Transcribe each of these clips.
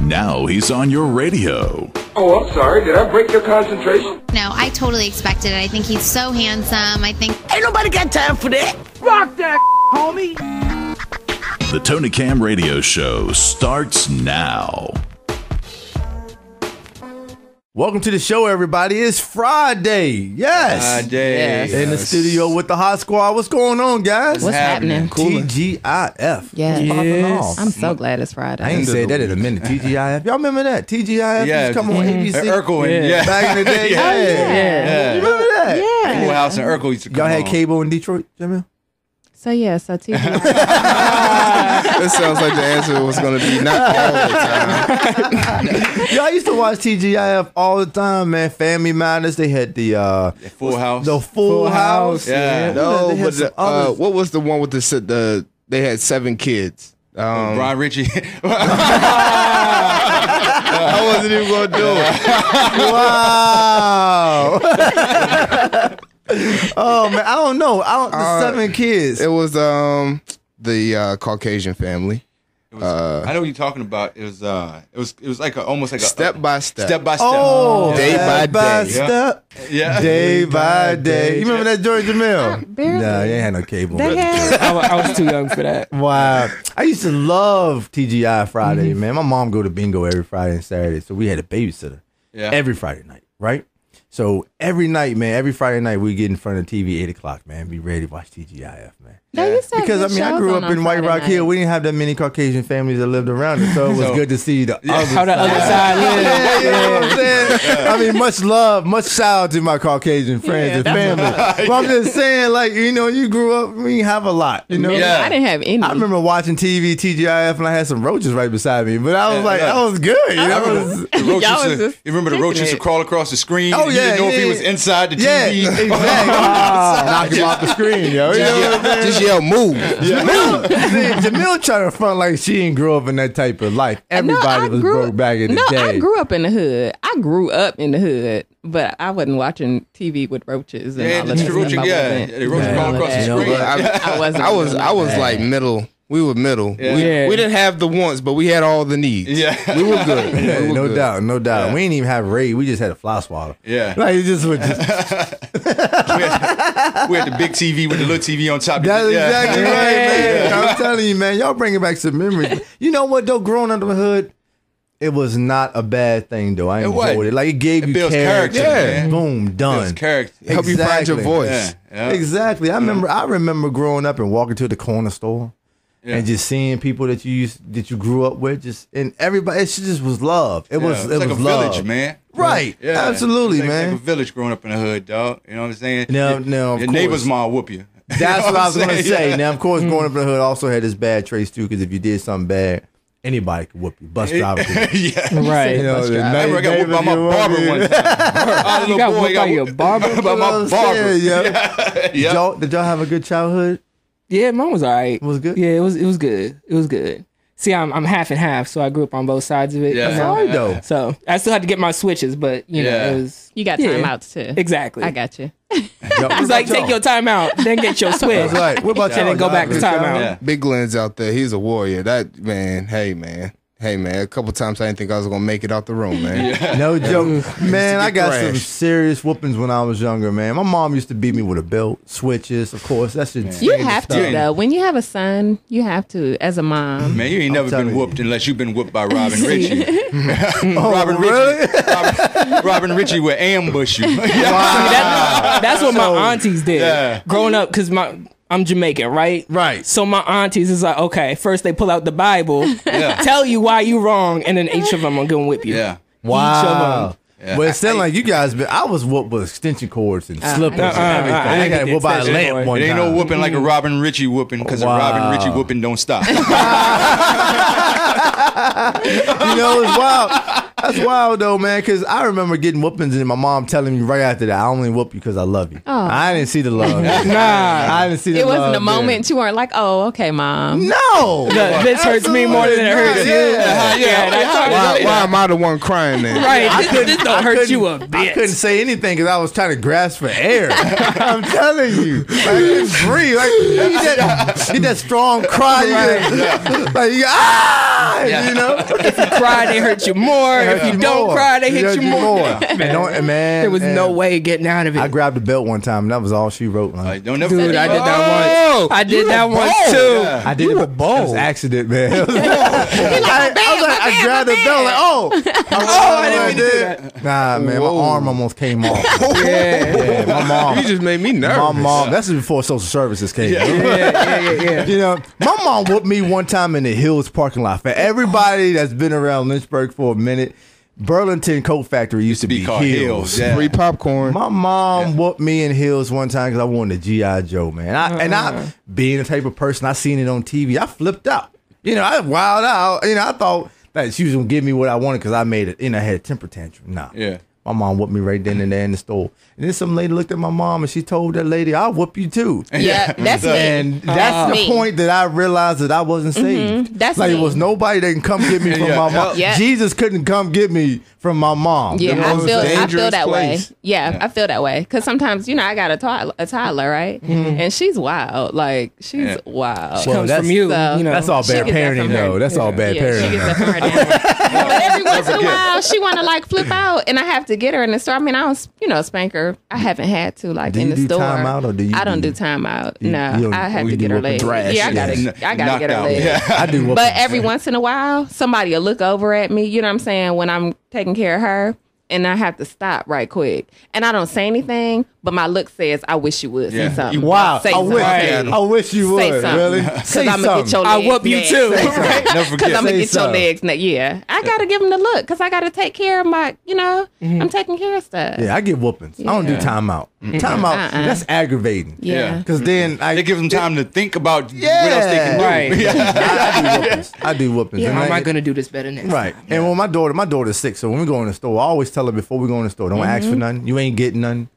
Now he's on your radio. Oh, I'm sorry. Did I break your concentration? No, I totally expected it. I think he's so handsome. I think... Ain't nobody got time for that. Rock that, homie. The Tony Cam Radio Show starts now. Welcome to the show, everybody. It's Friday. Yes. Friday. Yes. In the studio with the Hot Squad. What's going on, guys? What's happening? TGIF. Yes. I'm so glad it's Friday. I ain't said that in a minute. TGIF. Y'all remember that? TGIF used to come on ABC. Urkel and Back in the day. Yeah. You remember that? Yeah. Full House and Urkel used to come Y'all had on. cable in Detroit, Jamil? So TGI. That sounds like the answer was going to be not all the time. Y'all used to watch TGIF all the time, man. Family Matters. They had the Full House. The Full House. Yeah. No, They had but some others. what was the one with the they had 7 kids? Brian Ritchie. I wasn't even going to do it. Wow. Oh man, I don't know. The 7 kids. It was the Caucasian family. I know what you're talking about. It was like almost like a Step by step. Step by step. Oh, Day by day. step. Yeah. Day by day. You remember that, George Jamil? Barely. Nah, you ain't had no cable. I was too young for that. Wow. I used to love TGI Friday, man. My mom go to bingo every Friday and Saturday, so we had a babysitter every Friday night, right? So every night, man, every Friday night, we get in front of the TV 8 o'clock, man. Be ready to watch TGIF, man. Because, I mean, I grew up in White Rock Hill. We didn't have that many Caucasian families that lived around it, so it was good to see the other How the other side lives. Yeah, you know what I'm saying? I mean, much love, much shout out to my Caucasian friends and family. But I'm just saying, like, you know, you grew up, we didn't have a lot, you know? Yeah. I didn't have any. I remember watching TV, TGIF, and I had some roaches right beside me, but I was like, that was good, you know? The roach you remember the roach used to crawl across the screen? Oh, You yeah, didn't know if he was inside the TV. Yeah, exactly. Knock him off the screen, yo. You know what I'm saying? Just yell, move. Jamil trying to front like she didn't grow up in that type of life. Everybody was broke back in the day. I grew up in the hood. I grew up in the hood, but I wasn't watching TV with roaches and all of that stuff. The roaches crawl across the screen. I was like middle. We were middle. We didn't have the wants, but we had all the needs. Yeah. We were good. Yeah, We were no doubt. Yeah. We didn't even have raid. We just had a fly swatter. Yeah. Like it just was just. we had the big TV with the little TV on top. That's exactly right, man. I'm telling you, man. Y'all bringing back some memories. You know what though? Growing up in the hood, it was not a bad thing though. I enjoyed it. Like it gave you builds character. character. Boom, done. Builds character. Help you find your voice. Yeah. Exactly. I remember growing up and walking to the corner store. And just seeing people that you grew up with, and everybody, it just was love. It was like a love. village, man. Right? Yeah. Absolutely, man. Like a village growing up in the hood, dog. You know what I'm saying? No, your neighbor's mom whoop you. That's what I was gonna say. Now, of course, growing up in the hood also had this bad traits too, because if you did something bad, anybody could whoop you. Bus driver could. Right. You know, I remember I got whooped by my barber one time. You got whooped by your barber? By my barber. Yeah. Did y'all have a good childhood? Yeah, mine was all right. Was it good? Yeah, it was good. It was good. See, I'm half and half, so I grew up on both sides of it. Yeah. You know? Sorry, though. So I still had to get my switches, but you know, it was. You got timeouts too. Exactly. I got you. It's like take your time out, then get your switch. That's right. What about and then go back to timeout. Yeah. Big Glenn's out there. He's a warrior. That man. Hey man. A couple times I didn't think I was gonna make it out the room, man. No joke. Man, I got some crashed. serious whoopings when I was younger, man. My mom used to beat me with a belt, switches, of course. That's just You have to though. When you have a son, you have to as a mom. Man, you ain't never been whooped unless you've been whooped by Robin Ritchie. Robin Ritchie would ambush you. See, that's what my aunties did. Yeah. Growing up, because I'm Jamaican, right? Right. So my aunties is like, okay, first they pull out the Bible, tell you why you wrong, and then each of them are going to whip you. Yeah. Wow. Each of them. Yeah. But it sounded like you guys I was whooped with extension cords and slippers and everything. I got whooped by a lamp one It ain't time. no whooping like a Robin Ritchie whooping, because a Robin Ritchie whooping don't stop. You know, it's wild. That's wild though, man, because I remember getting whoopings and my mom telling me right after that, I only whoop you because I love you. Oh. I didn't see the love. Nah. I didn't see the It love. wasn't a there. moment you weren't like, oh, okay, mom. No. This hurts me more than it hurts you. Why am I the one crying then? Right. This don't hurt you a bit. I couldn't say anything because I was trying to grasp for air. I'm telling you. Like, I couldn't breathe. Like, you get that strong cry. Like, crying, you know. If you cry, they hurt you more. If you don't cry, they hit you more. Man, there was no way getting out of it. I grabbed the belt one time, and that was all she wrote. Like, don't never Dude, I did that once. I did that once too. Yeah. I did it with bold. It was an accident, man. I grabbed the belt, like, I didn't mean to do that. Nah, man, my arm almost came off. Yeah, my mom. You just made me nervous. My mom. That's before social services came. Yeah. You know, my mom whooped me one time in the Hills parking lot. For everybody that's been around Lynchburg for a minute, Burlington Coat Factory used to be called Hills. Yeah. Free popcorn. My mom whooped me in Hills one time because I wanted a G.I. Joe, man. I being the type of person, I seen it on TV. I flipped out. You know, I wilded out. You know, I thought that she was going to give me what I wanted because I made it. You know, I had a temper tantrum. Nah. Yeah. My mom whooped me right then and there in the store. And then some lady looked at my mom and she told that lady, I'll whoop you too. Yeah, that's me. And that's the point that I realized that I wasn't saved. That's like me. it was nobody that can come get me from my mom. Yeah. Jesus couldn't come get me from my mom. Yeah, I feel that place. way. Yeah, I feel that way. Because sometimes, you know, I got a toddler, right? And she's wild. Like, she's wild. She comes from you. So, You know. That's all bad parenting, though. That's all bad She parenting. gets that from her dad. But every once in a while, she want to like flip out, and I have to get her in the store. I mean, I don't, you know, spank her. I haven't had to like Do in you the do store. time out or do you? I don't do time out. No, I have we to do get her whooping leg. thrash. Yeah, I gotta get her leg. Yeah. I do. Whooping. But every once in a while, somebody will look over at me. You know what I'm saying? When I'm taking care of her. And I have to stop right quick. And I don't say anything, but my look says, I wish you would say something. Wow. Say I wish you would. Say something. Really? Because Say I'm going to get your legs I whoop you next. too. Never Because I'm going to Say get your something. legs next. Yeah. I got to give them the look because I got to take care of my, you know, I'm taking care of stuff. Yeah, I get whoopings. I don't do timeout. Timeout, that's aggravating. Yeah. Because then They give them time to think about what else they Yeah. can do. Right. I do whoopings. How And am I going to do this better next Right. time? And when my daughter's 6, so when we go in the store, I always tell her before we go in the store, don't ask for nothing. You ain't getting nothing.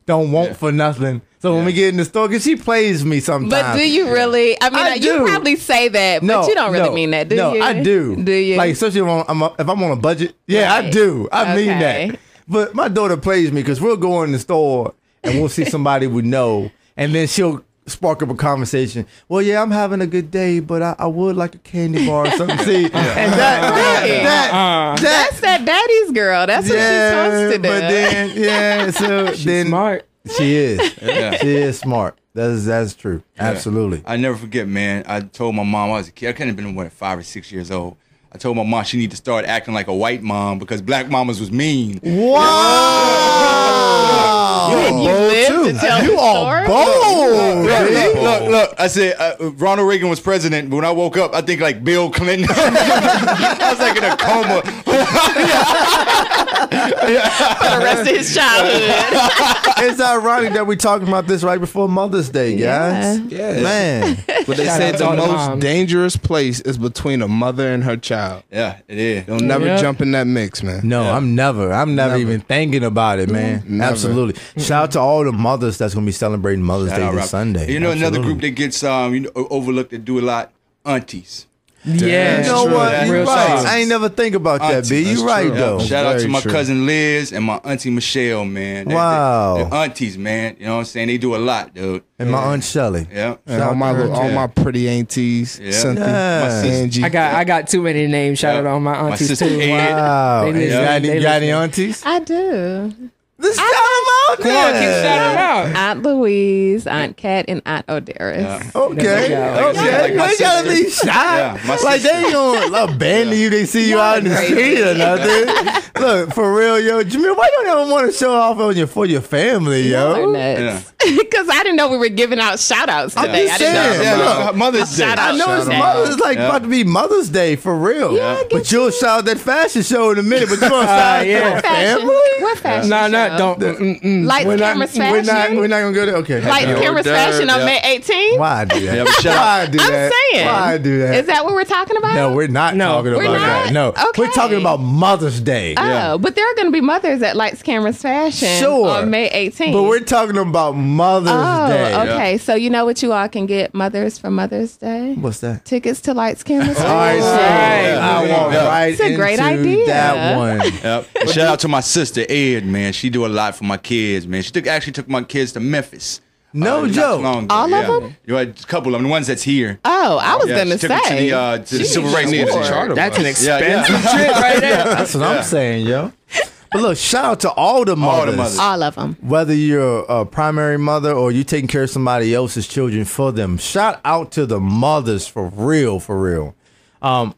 Don't want for nothing. So when we get in the store, because she plays me sometimes. But do you really? I mean, I you do. probably say that, but you don't really mean that, do you? No, I do. Do you? Like, especially if I'm on a budget. Yeah, I Right. do. I mean Okay. that. But my daughter plays me because we'll go in the store and we'll see somebody we know, and then she'll spark up a conversation. Well, yeah, I'm having a good day, but I would like a candy bar or something. See, and That's that daddy's girl. That's what she's supposed to do. But then, so then Smart. she is. Yeah. She is smart. That's true. Absolutely. I never forget, man. I told my mom I was a kid. I couldn't have been 5 or 6 years old. I told my mom she need to start acting like a white mom because black mamas was mean. Wow. You live to tell You the are story? bold. Look. I said Ronald Reagan was president. But when I woke up, I think like Bill Clinton. I was like in a coma. For the rest of his childhood. It's ironic that we're talking about this right before Mother's Day, guys. Yes. Man. But they Shout say out to the all the most moms. dangerous place is between a mother and her child. Yeah, it is. Don't never Yeah. jump in that mix, man. No, I'm never even thinking about it, man. Never. Absolutely. Shout out to all the mothers that's going to be celebrating Mother's Day this Sunday. You know, another Absolutely. group that gets overlooked that do a lot, aunties. Yeah. You know true. what? That's You're real right. talk. I ain't never think about that, B. Aunties. You right, true. though. Shout out to Very my true. cousin Liz and my auntie Michelle, man. Wow. They're aunties, man. You know what I'm saying? They do a lot, dude. And my Aunt Shelly. Yeah. And all my pretty aunties, Yeah. Cynthia, Yeah. my Angie. I got too many names. Shout out to all my My aunties sister too. Ed. Wow. They You listen. got They any listen. aunties? I do. Let's shout them out Come on, keep shouting them out. Aunt Louise, Aunt Kat, and Aunt Odaris. Okay. There we go. Okay. Like my They gotta be sister. shy. Yeah, my Like they sister. ain't gonna abandon you. They see you out in the crazy. street or nothing. Look, for real, yo, Jamil, why you don't want to show off on for your family, yo? Because I didn't know we were giving out shout outs I'm today. just I didn't know. saying. Yeah, Look, Mother's Day. Shout I out. know it's Shout out. Mother's like about to be Mother's Day for real. Yeah, but you'll shout out that fashion show in a minute. But you gonna shout out yeah. your Fashion. family? What fashion? No, no, show? don't. Lights, cameras, fashion. We're not gonna go there. Okay. Lights, cameras, fashion on May 18th. Why do that? Yeah, but shout Why do I'm that? saying. Why do that? Is that what we're talking about? No, we're not No. talking We're about not? that. No, Okay. we're talking about Mother's Day. Oh, but there are going to be mothers at Lights, Cameras, Fashion Sure. on May 18th. But we're talking about Mother's Day. Okay. So you know what you all can get mothers for Mother's Day? What's that? Tickets to Lights, Cameras, All right, Fashion. so I walk right It's a great into idea. that one. Yep. And shout out to my sister Ed, man. She do a lot for my kids, man. She actually took my kids to Memphis No not joke. too long ago. All of them? You had a couple of them. The ones that's here. Oh, I was gonna she took it say to the civil rights needs a war. charter That's an bus. expensive trip right there. That's what I'm saying, yo. But look, shout out to all the mothers. all of them. Whether you're a primary mother or you taking care of somebody else's children for them, shout out to the mothers for real, for real.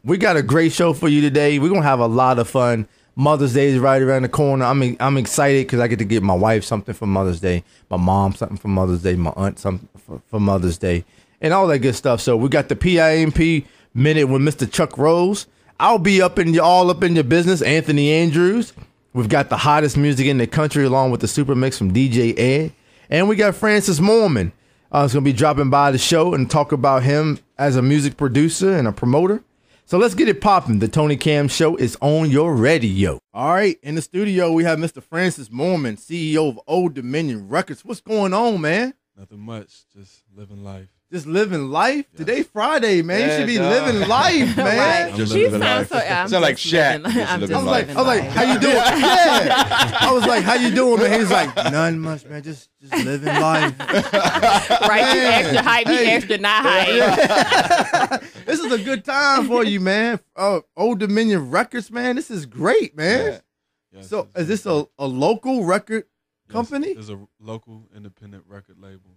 We got a great show for you today. We're gonna have a lot of fun. Mother's Day is right around the corner. I'm excited because I get to get my wife something for Mother's Day, my mom something for Mother's Day, my aunt something for Mother's Day, and all that good stuff. So we got the PIMP Minute with Mr. Chuck Rose. I'll be up in your business, Anthony Andrews. We've got the hottest music in the country along with the super mix from DJ Ed. And we got Francis Moorman. He's going to be dropping by the show and talk about him as a music producer and a promoter. So let's get it popping. The Tony Cam Show is on your radio. All right. In the studio, we have Mr. Francis Moorman, CEO of Old Dominion Records. What's going on, man? Nothing much. Just living life. Just living life? Yeah. Today's Friday, man. Yeah, you should be living life, man. Just She living sounds life. so. Sound like Shaq. I'm just I was like, living life. how you doing? Yeah. I was like, how you doing, man? He's like, nothing much, man. Just living life. Right, you extra hype, he extra not hype. This is a good time for you, man. Old Dominion Records, man. This is great, man. Yeah. Yes, So, is this a local record company? There's a local independent record label.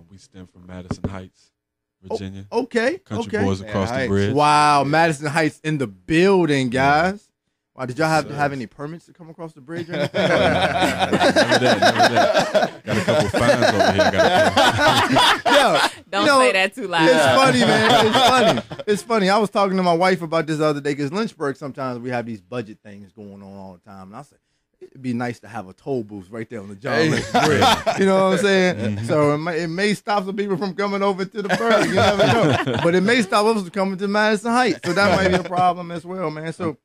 We stem from Madison Heights, Virginia. Okay. Country okay. boys across the Heights. bridge. Wow, Madison Heights in the building, guys. Wow, did y'all have any permits to come across the bridge or anything? Never that. Got a couple fines over here. Don't say that too loud. It's funny, man. It's funny. It's funny. I was talking to my wife about this the other day because Lynchburg, sometimes we have these budget things going on all the time. And I said, it'd be nice to have a toll booth right there on the John Lynch Bridge. You know what I'm saying? Mm-hmm. So it may stop some people from coming over to the Berg. You never know. But it may stop us from coming to Madison Heights. So that might be a problem as well, man. So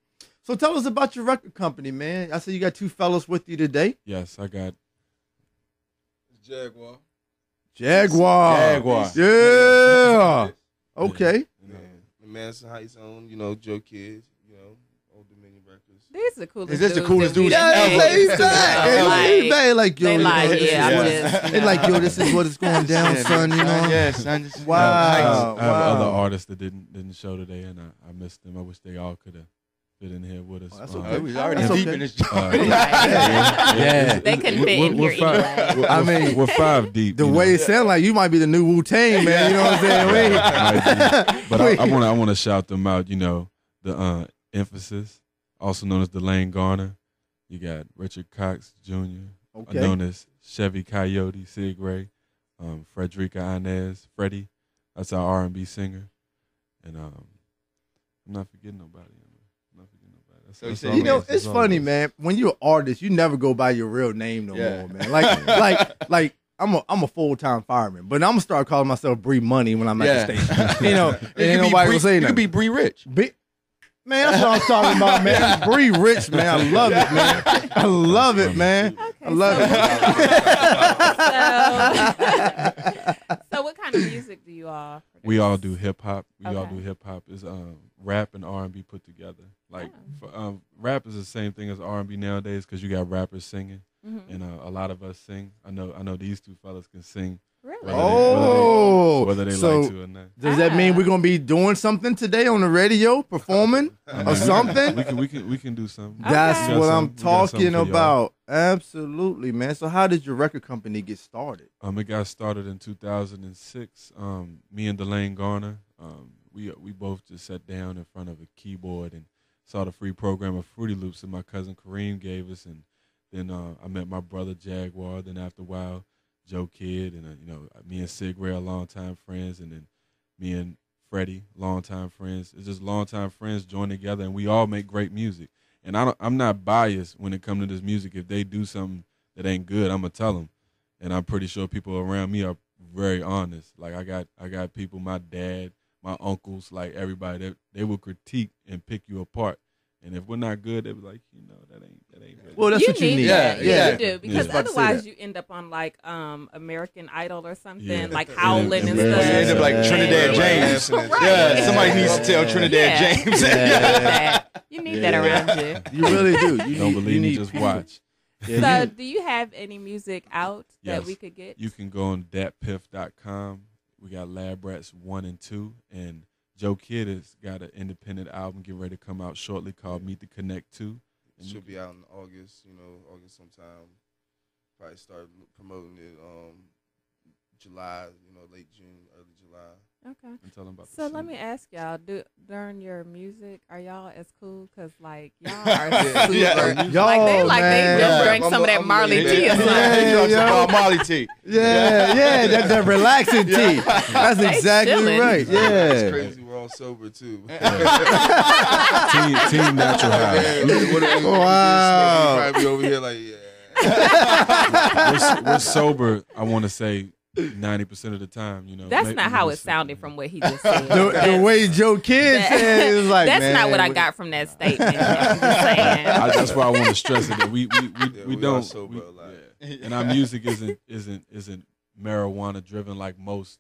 tell us about your record company, man. I see you got two fellas with you today. Yes, I got Jaguar. Yeah. Okay. The Madison Heights own, Joe Kids, Old Dominion Records. These are the coolest. Is this the coolest dude Yeah, like yo, They like, yo, this is what is going down, son. You know. Yeah, son. Wow. I have other artists that didn't show today, and I missed them. I wish they all could have fit in here with us. That's okay. We was already That's deep okay. in this joint. Yeah. They couldn't fit in here anyway. I mean, we're 5 deep. the way it sounds like you might be the new Wu-Tang, man. You know what I'm saying? But I want to shout them out. The Emphasis, also known as Delane Garner. You got Richard Cox Jr., known as Chevy Coyote, Sig Ray, Frederica Inez, Freddie. That's our R&B singer, and I'm not forgetting nobody. So it's funny, man. When you're an artist, you never go by your real name no more, man. Like I'm a full-time fireman, but I'm gonna start calling myself Bree Money when I'm at the station. Ain't nobody gonna say You nothing. could be Bree Rich. Man, that's what I'm talking about, man. Bree Rich, man. I love it, man. I love it, man. I love it. So what kind of music do you all produce? We all do hip hop. Okay. All do hip hop. It's rap and R&B put together. Rap is the same thing as R&B nowadays because you got rappers singing, and a lot of us sing. I know these two fellas can sing. Really? Whether they so like to or not. Does that mean we're gonna be doing something today on the radio, performing or something? We can do something. That's Okay. what I'm talking for y'all. about. Absolutely, man. So how did your record company get started? It got started in 2006. Me and Delane Garner, we both just sat down in front of a keyboard and saw the free program of Fruity Loops that my cousin Kareem gave us, and then I met my brother Jaguar. Then after a while, Joe Kidd, and me and Sig Ray are longtime friends, and then me and Freddie, longtime friends. It's just longtime friends join together, and we all make great music. And I'm not biased when it comes to this music. If they do something that ain't good, I'm gonna tell them. And I'm pretty sure people around me are very honest. Like I got people, my dad, my uncles, like everybody, they will critique and pick you apart. And if we're not good, they be like, that ain't really. Well, that's what you need. Yeah, Yeah. you do, because Yeah. otherwise you end up on like American Idol or something, Yeah. like howling and Yeah. stuff. You end up like Trinidad James. Right. Yeah, somebody needs to tell Trinidad James. You need that around you. You really do. Don't believe me? Just watch. So, do you have any music out that we could get? You can go on datpiff.com. We got Lab Rats 1 and 2, and Joe Kidd has got an independent album getting ready to come out shortly called Meet the Connect 2. It should be out in August, August sometime. Probably start promoting it July, late June, early July. Okay. And tell them about so let me ask y'all, during your music, are y'all as cool? Because, like, y'all are super. They just drink some of that Marley tea or something. Marley tea. Yeah, that relaxing tea. That's exactly right. Yeah. It's crazy. We're all sober, too. Team Natural High. Wow. We probably be over here like, we're sober, I want to say, 90% of the time, That's not how it sounded from what he just said. The way Joe Kidd said it was like, that's not what I got from that statement. I'm just saying. That's why I want to stress it that we don't sober a lot. And our music isn't marijuana driven like most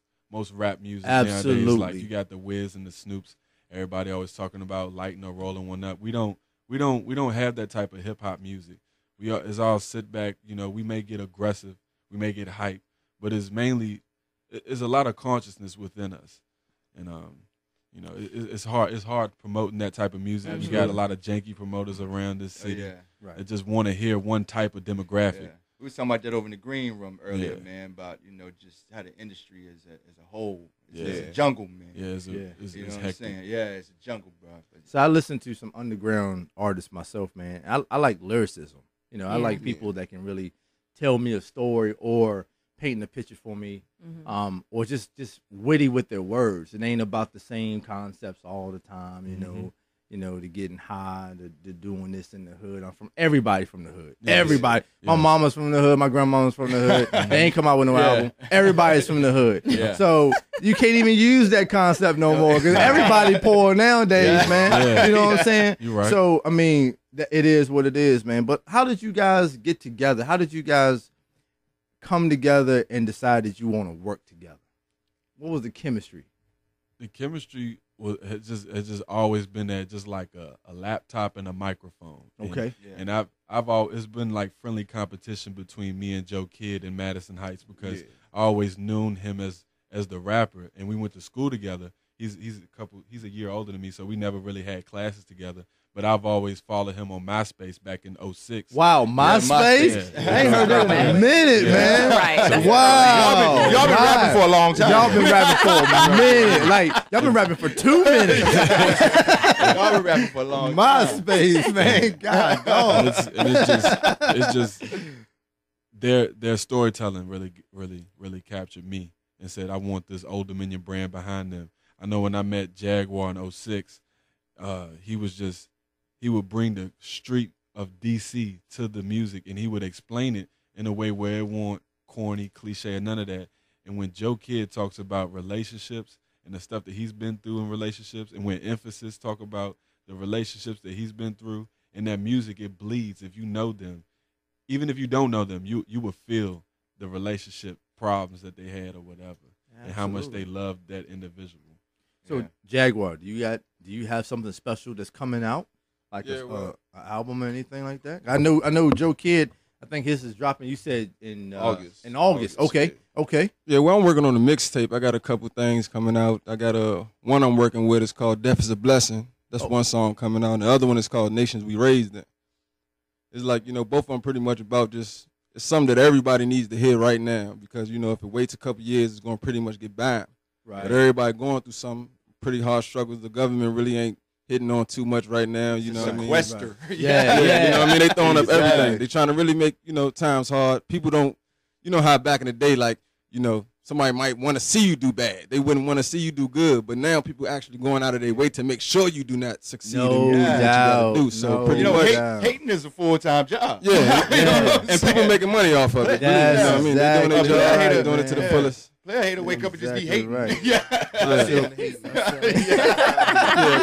rap music Absolutely. nowadays. Like you got the Wiz and the Snoops. Everybody always talking about lighting or rolling one up. We don't have that type of hip hop music. It's all sit back. We may get aggressive, we may get hype. But it's a lot of consciousness within us, and it's hard promoting that type of music. Absolutely. You got a lot of janky promoters around this city Right. that just want to hear one type of demographic. Yeah. We were talking about that over in the green room earlier, man. About just how the industry as a whole, it's a jungle, man. Yeah, it's what I'm hectic. saying? Yeah, it's a jungle, bro. So I listen to some underground artists myself, man. I like lyricism. I like people that can really tell me a story or painting a picture for me, or just witty with their words. It ain't about the same concepts all the time, to getting high, to doing this in the hood. I'm from everybody from the hood. Yes. Everybody. Yes. My mama's from the hood. My grandmama's from the hood. They ain't come out with no album. Everybody's from the hood. Yeah. So you can't even use that concept no more because everybody poor nowadays, man. Yeah. You know what I'm saying? You're right. So, I mean, it is what it is, man. But how did you guys get together? How did you guys come together and decide that you want to work together? What was the chemistry? The chemistry has just always been that, just like a laptop and a microphone. Okay. And it's been like friendly competition between me and Joe Kidd in Madison Heights because I always known him as the rapper, and we went to school together. He's a year older than me, so we never really had classes together. But I've always followed him on MySpace back in 2006. Wow, MySpace? I ain't heard that in a minute, man. Right. Wow. Y'all been rapping for a long time. Y'all been rapping for a minute. Like, y'all been rapping for 2 minutes. Y'all been rapping for a long time. MySpace, man. God, dog. It's just their storytelling really captured me and said, I want this Old Dominion brand behind them. I know when I met Jaguar in 2006, he would bring the street of DC to the music, and he would explain it in a way where it wasn't corny, cliche, or none of that. And when Joe Kidd talks about relationships and the stuff that he's been through in relationships, and when Emphasis talk about the relationships that he's been through, in that music, it bleeds. If you know them, even if you don't know them, you will feel the relationship problems that they had or whatever, and how much they loved that individual. So, Jaguar, do you have something special that's coming out? Like an album or anything like that? I know Joe Kidd, I think his is dropping, you said in August. In August. Okay. Yeah, well, I'm working on a mixtape. I got a couple things coming out. I got one I'm working with. It's called Death is a Blessing. That's one song coming out. And the other one is called Nations We Raised In. It's like, both of them pretty much about it's something that everybody needs to hear right now because, if it waits a couple years, it's going to pretty much get banned. Right. But everybody going through some pretty hard struggles. The government really ain't hitting on too much right now, you know what I mean? Sequester. Right. Yeah. You know what I mean? They throwing up everything. They trying to really make, times hard. People don't, how back in the day, like, somebody might want to see you do bad. They wouldn't want to see you do good. But now people actually going out of their way to make sure you do not succeed in what you got to do. So pretty much. Hating is a full-time job. Yeah. And people making money off of it. Yes, you know what I mean? They're doing their job. They're doing it to the fullest. Player hater wake up and just be hating. Right. Yeah, of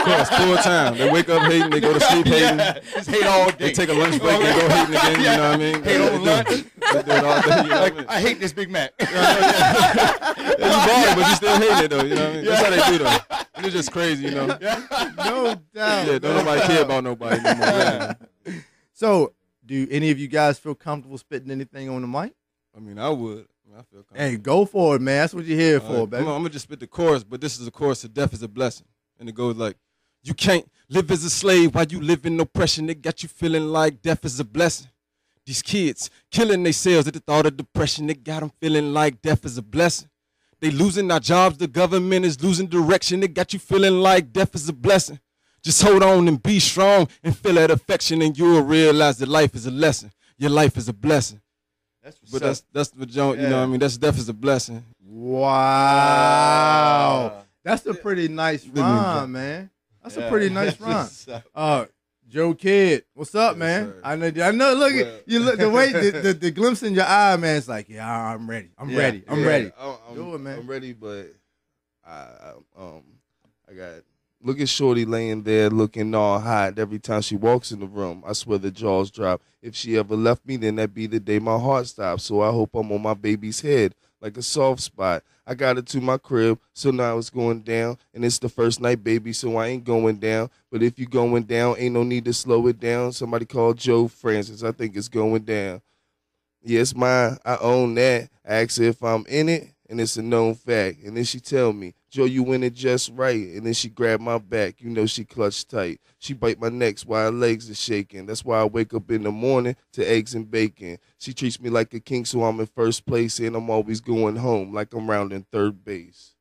course, full time. They wake up hating, they go to sleep hating. Just hate all day. They take a lunch break, they go hating again, you know what I mean? Hate over lunch. They do it all day, you know what I mean? I hate this Big Mac. You bought it, but you still hating it though, you know what I mean? That's how they do though. And it's just crazy, No doubt. Yeah, don't nobody care about nobody no more. So, Do any of you guys feel comfortable spitting anything on the mic? I mean, I would. I feel comfortable. Hey, go for it, man. That's what you're here for, baby. I'm gonna just spit the chorus, but this is the chorus to Death is a Blessing. And it goes like, you can't live as a slave while you live in oppression. It got you feeling like death is a blessing. These kids killing themselves at the thought of depression. It got them feeling like death is a blessing. They losing our jobs. The government is losing direction. It got you feeling like death is a blessing. Just hold on and be strong and feel that affection, and you'll realize that life is a lesson. Your life is a blessing. That's what John, you know what I mean? That's death is a blessing. Wow. That's a pretty nice rhyme, man. That's a pretty nice rhyme. Joe Kidd, what's up, man? I know. Look at you. Look the way the glimpse in your eye, man. It's like, yeah, I'm ready. I'm ready. Do it, man. I'm ready, but I got. Look at Shorty laying there looking all hot every time she walks in the room. I swear the jaws drop. If she ever left me, then that'd be the day my heart stops. So I hope I'm on my baby's head like a soft spot. I got her to my crib, so now it's going down. And it's the first night, baby, so I ain't going down. But if you going down, ain't no need to slow it down. Somebody called Joe Francis. I think it's going down. Yeah, it's mine. I own that. I ask her if I'm in it, and it's a known fact. And then she tell me, Joe, you in it just right. And then she grabbed my back. You know she clutched tight. She bite my neck while her legs are shaking. That's why I wake up in the morning to eggs and bacon. She treats me like a king, so I'm in first place. And I'm always going home like I'm rounding third base.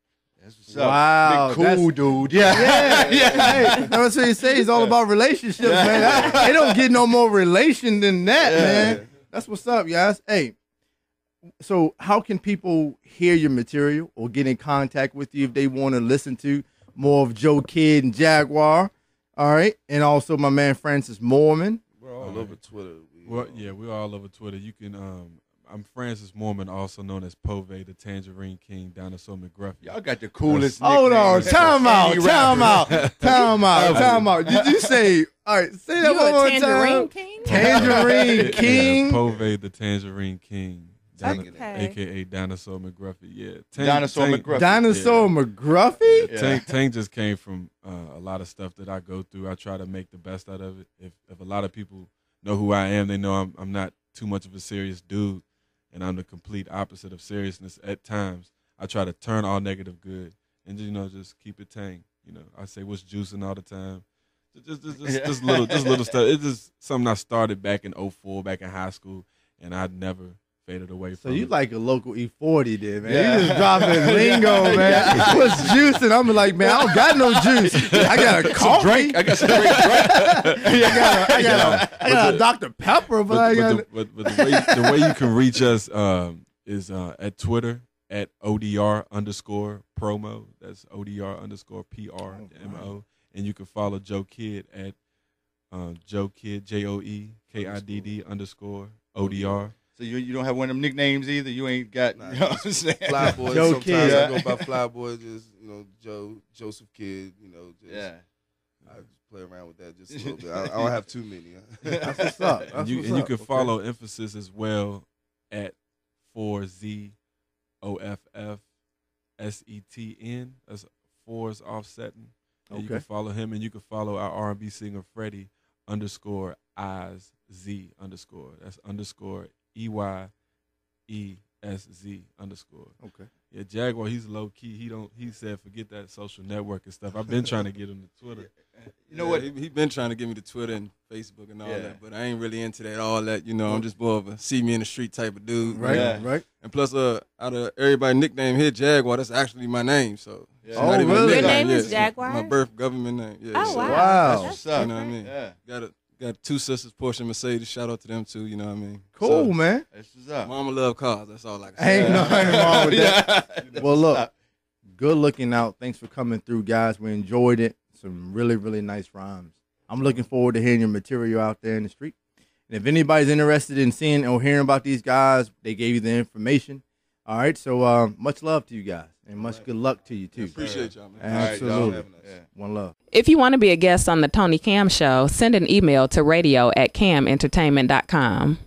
That's what's wow, up. Big cool dude. Yeah. Hey, that's what you say. It's all about relationships, man. They don't get no more relation than that, man. That's what's up, guys. Hey. So how can people hear your material or get in contact with you if they want to listen to more of Joe Kidd and Jaguar? All right. And also my man Francis Moorman. We're all over Twitter. We're all over Twitter. You can I'm Francis Moorman, also known as Pove, the Tangerine King, Dinosaur McGruffy. Y'all got the coolest Hold on, time out. Did you say, all right, say that one more time. Tangerine King? Yeah, Pove, the Tangerine King. AKA Dinosaur McGruffy. Yeah. Dinosaur McGruffy. Dinosaur McGruffy? Yeah. Tank just came from a lot of stuff that I go through. I try to make the best out of it. If a lot of people know who I am, they know I'm not too much of a serious dude, and I'm the complete opposite of seriousness at times. I try to turn all negative good and, just keep it tang. I say what's juicing all the time. Just little stuff. It's just something I started back in 2004, back in high school, and I never faded away from So you it. like a local E40 then, man. You just dropping lingo, man. What's juicing? I'm like, man, I don't got no juice. I got a coffee. Drink. I got some drink. I got a Dr. Pepper, but the way you can reach us is at Twitter at ODR_promo. That's ODR_PRMO. And you can follow Joe Kidd at Joe Kidd, JOEKIDD_ODR. So you don't have one of them nicknames either? You ain't got, you know what I'm saying? Flyboy. Joe Sometimes Kidd. I go by Flyboy, just, Joseph Kidd, I just play around with that just a little bit. I don't have too many. That's what's up. And you can follow Emphasis as well at 4ZOFFSETN. That's 4's offsetting. And you can follow him, and you can follow our R&B singer Freddie _IZ_. That's EYESZ_. Okay. Yeah, Jaguar, he's low key. He said forget that social network and stuff. I've been trying to get him to Twitter. You know what? He been trying to get me to Twitter and Facebook and all that, but I ain't really into that. All that, I'm just more of a see me in the street type of dude. Right. And plus, out of everybody nickname here, Jaguar, that's actually my name. So Oh, really? Your name is Jaguar? My birth government name. Yeah. Oh, wow. Wow. That's You know what I mean? Yeah. Got two sisters, Portia and Mercedes. Shout out to them too. You know what I mean? Cool, So, man. That's what's up. Mama love cars. That's all I can say. Ain't nothing wrong with that. Well, look, good looking out. Thanks for coming through, guys. We enjoyed it. Some really, really nice rhymes. I'm looking forward to hearing your material out there in the street. And if anybody's interested in seeing or hearing about these guys, they gave you the information. All right, so much love to you guys, and much good luck to you, too. Appreciate y'all, man. Absolutely. All right, One love. If you want to be a guest on the Tony Camm Show, send an email to radio@caменtertainment.com.